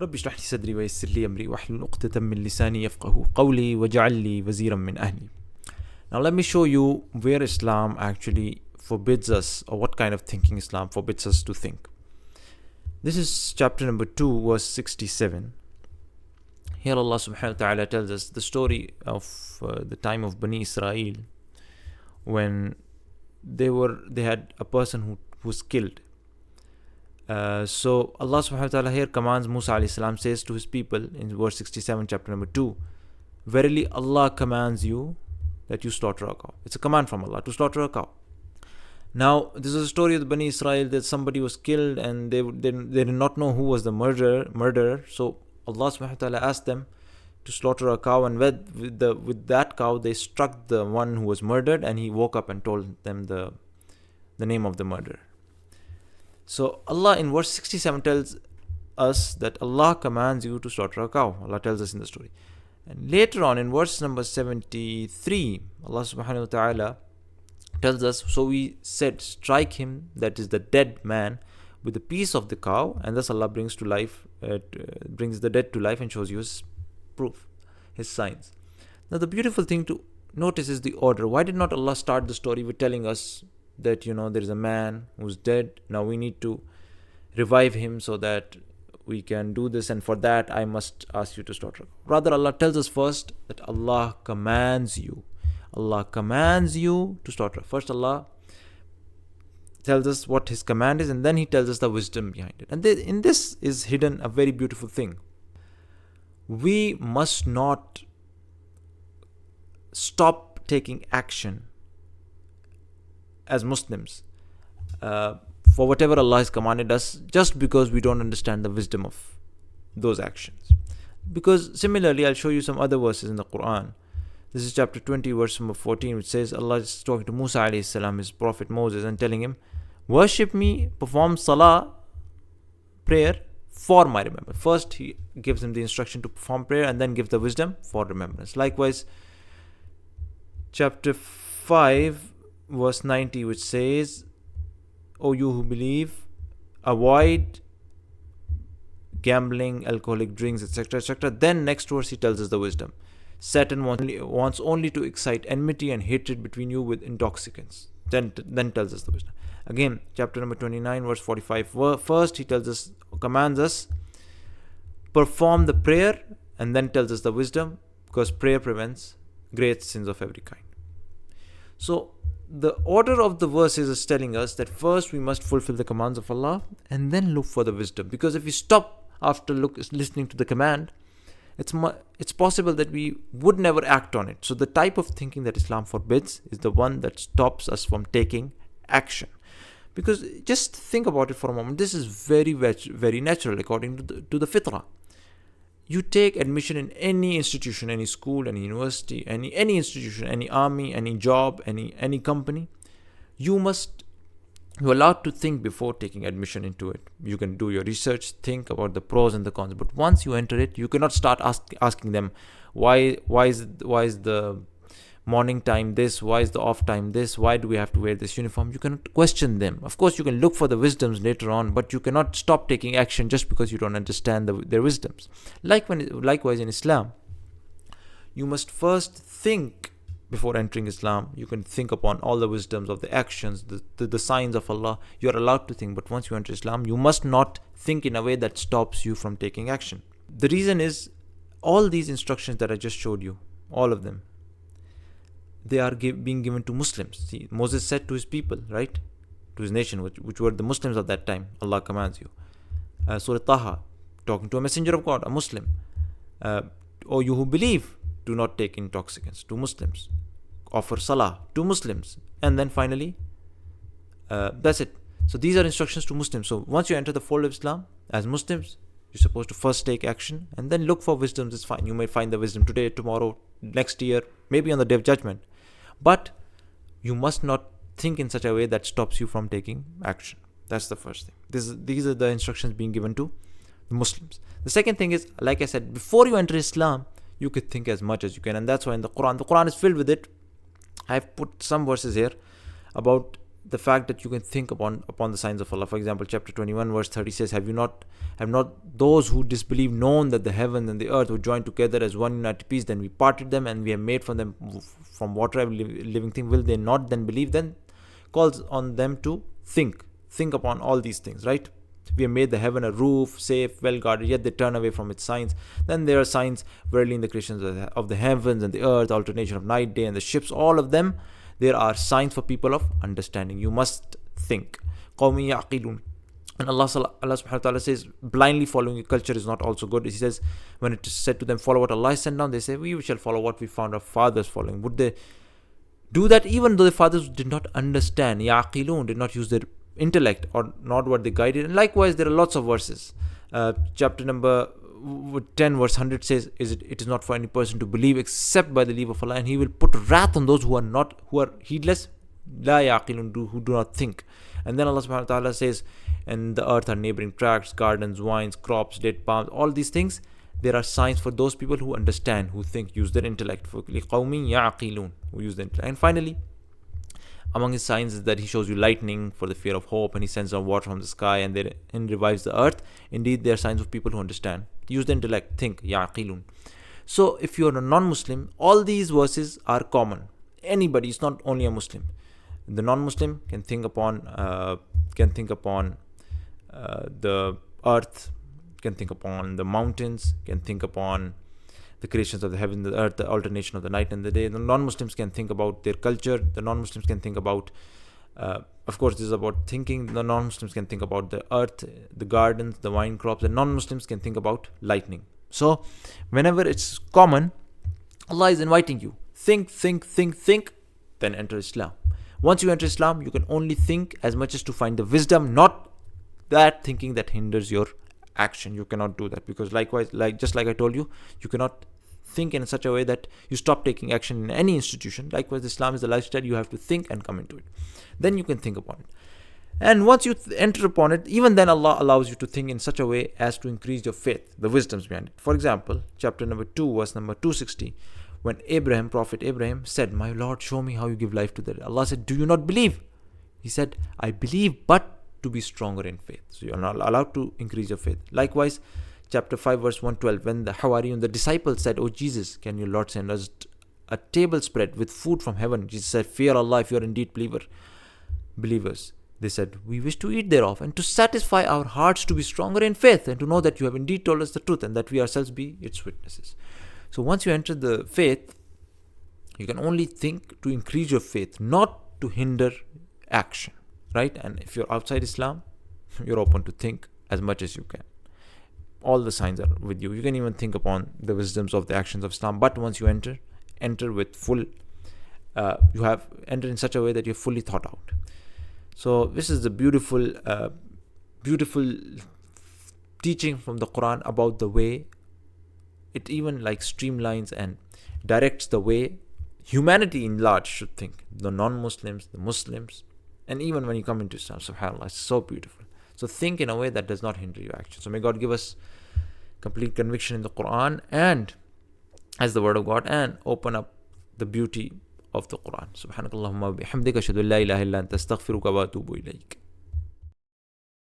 رب اشرح لي صدري ويسر لي أمري واحلل عقدة من لساني يفقهوا قولي واجعل لي وزيرا من أهلي. Now let me show you where Islam actually forbids us, or what kind of thinking Islam forbids us to think. This is chapter number 2, verse 67. Here Allah subhanahu wa ta'ala tells us the story of the time of Bani Israel, when they had a person who was killed. So Allah subhanahu wa ta'ala here commands Musa alayhi salam, says to his people in verse 67, chapter number 2, verily Allah commands you that you slaughter a cow. It's a command from Allah to slaughter a cow. Now, this is a story of the Bani Israel, that somebody was killed and they did not know who was the murderer. So Allah subhanahu wa ta'ala asked them to slaughter a cow, and with that cow they struck the one who was murdered, and he woke up and told them the name of the murderer. So Allah in verse 67 tells us that Allah commands you to slaughter a cow. Allah tells us in the story. And later on in verse number 73, Allah subhanahu wa ta'ala tells us, so we said, strike him, that is the dead man, with a piece of the cow, and thus Allah brings the dead to life and shows you his proof, his signs. Now the beautiful thing to notice is the order. Why did not Allah start the story with telling us that, there is a man who's dead, now we need to revive him so that we can do this, and for that I must ask you to slaughter. Rather, Allah tells us first that Allah commands you to slaughter. First Allah tells us what his command is, and then he tells us the wisdom behind it. And in this is hidden a very beautiful thing. We must not stop taking action as Muslims for whatever Allah has commanded us, just because we don't understand the wisdom of those actions. Because similarly, I'll show you some other verses in the Quran. This is chapter 20, verse number 14, which says, Allah is talking to Musa alayhi salam, his prophet Moses, and telling him, worship me, perform salah, prayer, for my remembrance. First, he gives him the instruction to perform prayer, and then gives the wisdom for remembrance. Likewise, chapter 5, verse 90, which says, O you who believe, avoid gambling, alcoholic drinks, etc., etc. Then next verse he tells us the wisdom. Satan wants only to excite enmity and hatred between you with intoxicants. Then tells us the wisdom. Again, chapter number 29, verse 45. First he commands us, perform the prayer, and then tells us the wisdom, because prayer prevents great sins of every kind. So the order of the verses is telling us that first we must fulfill the commands of Allah, and then look for the wisdom. Because if we stop after listening to the command, it's possible that we would never act on it. So the type of thinking that Islam forbids is the one that stops us from taking action. Because just think about it for a moment. This is very, very natural according to the fitrah. You take admission in any institution, any school, any university, any institution, any army, any job, any company. You're allowed to think before taking admission into it. You can do your research, think about the pros and the cons. But once you enter it, you cannot start asking them, why is the morning time this? Why is the off time this? Why do we have to wear this uniform? You cannot question them. Of course, you can look for the wisdoms later on, but you cannot stop taking action just because you don't understand their wisdoms. Likewise in Islam, you must first think before entering Islam. You can think upon all the wisdoms of the actions, the signs of Allah. You're allowed to think, but once you enter Islam, you must not think in a way that stops you from taking action. The reason is, all these instructions that I just showed you, all of them, they are being given to Muslims. See, Moses said to his people, right, to his nation, which were the Muslims of that time, Allah commands you. Surah Taha, talking to a messenger of God, a Muslim. O you who believe, do not take intoxicants, to Muslims. Offer salah, to Muslims. And then finally, that's it. So these are instructions to Muslims. So once you enter the fold of Islam, as Muslims, you're supposed to first take action and then look for wisdoms. It's fine. You may find the wisdom today, tomorrow, next year, maybe on the day of judgment. But you must not think in such a way that stops you from taking action. That's the first thing. These are the instructions being given to the Muslims. The second thing is, like I said, before you enter Islam, you could think as much as you can. And that's why in the Quran is filled with it. I've put some verses here about the fact that you can think upon the signs of Allah. For example, chapter 21 verse 30 says, have not those who disbelieve known that the heaven and the earth were joined together as one united piece? Then we parted them, and we have made from them from water every living thing. Will they not then believe? Then calls on them to think upon all these things, right? We have made the heaven a roof, safe, well guarded, yet they turn away from its signs. Then there are signs verily in the creation of the heavens and the earth, alternation of night, day, and the ships, all of them. There are signs for people of understanding. You must think. قَوْمٍ يَعْقِلُونَ. And Allah subhanahu wa ta'ala says, blindly following a culture is not also good. He says, when it is said to them, follow what Allah has sent down, they say, we shall follow what we found our fathers following. Would they do that even though the fathers did not understand? يَعْقِلُونَ, did not use their intellect, or not what they guided. And likewise, there are lots of verses. Chapter number 10 verse 100 says, it is not for any person to believe except by the leave of Allah, and He will put wrath on those who are heedless, لا يعقلون, who do not think. And then Allah subhanahu wa ta'ala says, and the earth are neighboring tracts, gardens, vines, crops, date palms, all these things. There are signs for those people who understand, who think, use their intellect. لِقَوْمٍ يَعْقِلُونَ, who use their intellect. And finally, among His signs is that He shows you lightning for the fear of hope, and He sends down water from the sky and revives the earth. Indeed, they are signs of people who understand. Use the intellect, think, يَعْقِلُونَ. So if you are a non-Muslim, all these verses are common. Anybody, it's not only a Muslim. The non-Muslim can think upon the earth, can think upon the mountains, can think upon the creations of the heaven, the earth, the alternation of the night and the day. The non-Muslims can think about their culture. The non-Muslims can think about, of course, this is about thinking. The non-Muslims can think about the earth, the gardens, the wine crops. The non-Muslims can think about lightning. So, whenever it's common, Allah is inviting you. Think, then enter Islam. Once you enter Islam, you can only think as much as to find the wisdom, not that thinking that hinders your action. You cannot do that, because likewise, just like I told you, you cannot think in such a way that you stop taking action in any institution. Likewise, Islam is the lifestyle. You have to think and come into it. Then you can think upon it. And once you enter upon it, even then Allah allows you to think in such a way as to increase your faith, the wisdoms behind it. For example, chapter number 2, verse number 260, when Prophet Abraham said, my Lord, show me how you give life to the dead. Allah said, do you not believe? He said, I believe, but to be stronger in faith. So you are not allowed to increase your faith. Likewise, chapter 5 verse 112, when the Hawariyun, the disciples said, oh Jesus, can your Lord send us a table spread with food from heaven? Jesus said, fear Allah if you are indeed believers. They said, we wish to eat thereof, and to satisfy our hearts to be stronger in faith, and to know that you have indeed told us the truth, and that we ourselves be its witnesses. So once you enter the faith, you can only think to increase your faith, not to hinder action, right? And if you're outside Islam, you're open to think as much as you can. All the signs are with you. You can even think upon the wisdoms of the actions of Islam. But once you enter with full, you have entered in such a way that you're fully thought out. So this is the beautiful teaching from the Quran about the way it even like streamlines and directs the way humanity in large should think. The non-Muslims, the Muslims, and even when you come into Islam, subhanAllah, it's so beautiful. So think in a way that does not hinder your action. So may God give us complete conviction in the Quran and as the word of God, and open up the beauty of the Quran. Subhanakallahumma bihamdika ashhadu an la ilaha illa anta astaghfiruka wa atubu ilayk.